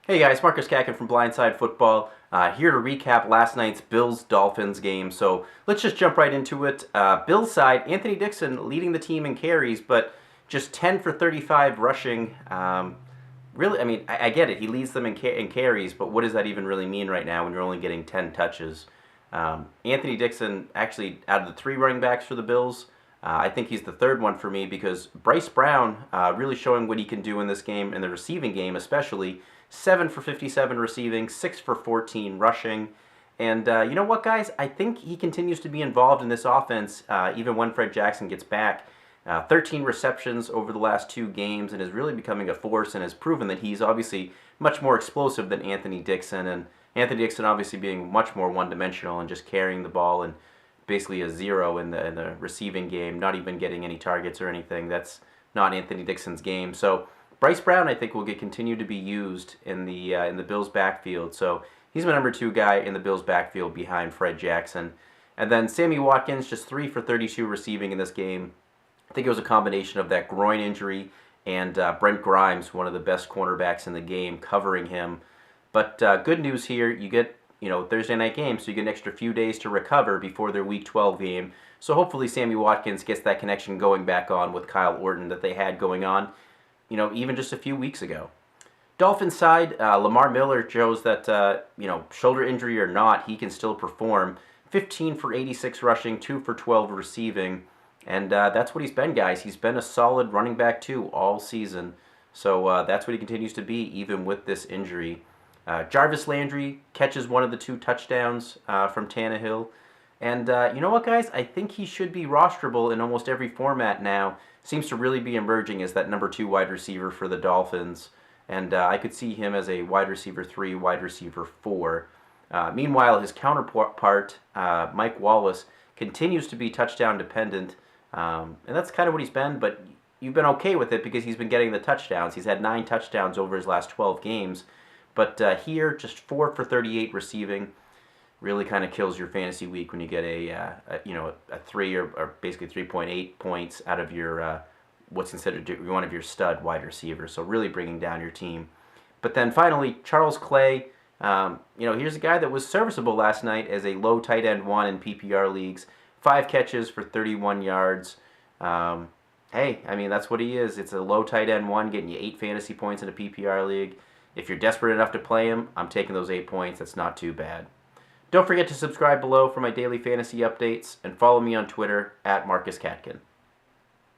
Hey guys, Marcus Katkin from Blindside Football, here to recap last night's Bills-Dolphins game. So let's just jump right into it. Bills side, Anthony Dixon leading the team in carries, but just 10 for 35 rushing. Really, I mean, I get it. He leads them in carries, but what does that even really mean right now when you're only getting 10 touches? Anthony Dixon, actually, out of the three running backs for the Bills, I think he's the third one for me because Bryce Brown really showing what he can do in this game, in the receiving game especially. 7 for 57 receiving, 6 for 14 rushing. And you know what, guys? I think he continues to be involved in this offense even when Fred Jackson gets back. 13 receptions over the last two games and is really becoming a force and has proven that he's obviously much more explosive than Anthony Dixon. And Anthony Dixon obviously being much more one-dimensional and just carrying the ball and basically a zero in the receiving game, not even getting any targets or anything. That's not Anthony Dixon's game. So Bryce Brown, I think, will continue to be used in the Bills' backfield. So he's my number two guy in the Bills' backfield behind Fred Jackson. And then Sammy Watkins, just 3 for 32 receiving in this game. I think it was a combination of that groin injury and Brent Grimes, one of the best cornerbacks in the game, covering him. But good news here, you get Thursday night game, so you get an extra few days to recover before their Week 12 game. So hopefully Sammy Watkins gets that connection going back on with Kyle Orton that they had going on, even just a few weeks ago. Dolphins side, Lamar Miller shows that, shoulder injury or not, he can still perform. 15 for 86 rushing, 2 for 12 receiving. And that's what he's been, guys. He's been a solid running back, too, all season. So that's what he continues to be, even with this injury. Jarvis Landry catches one of the two touchdowns from Tannehill. And you know what, guys? I think he should be rosterable in almost every format now. Seems to really be emerging as that number 2 wide receiver for the Dolphins. And I could see him as a wide receiver 3, wide receiver 4. Meanwhile, his counterpart, Mike Wallace, continues to be touchdown dependent. And that's kind of what he's been, but you've been okay with it because he's been getting the touchdowns. He's had 9 touchdowns over his last 12 games. But here, just 4 for 38 receiving. Really kind of kills your fantasy week when you get a 3 or basically 3.8 points out of your what's considered one of your stud wide receivers. So really bringing down your team. But then finally, Charles Clay. Here's a guy that was serviceable last night as a low tight end 1 in PPR leagues. 5 catches for 31 yards. Hey, I mean, that's what he is. It's a low tight end 1 getting you 8 fantasy points in a PPR league. If you're desperate enough to play him, I'm taking those 8 points. That's not too bad. Don't forget to subscribe below for my daily fantasy updates and follow me on Twitter @Marcus Katkin.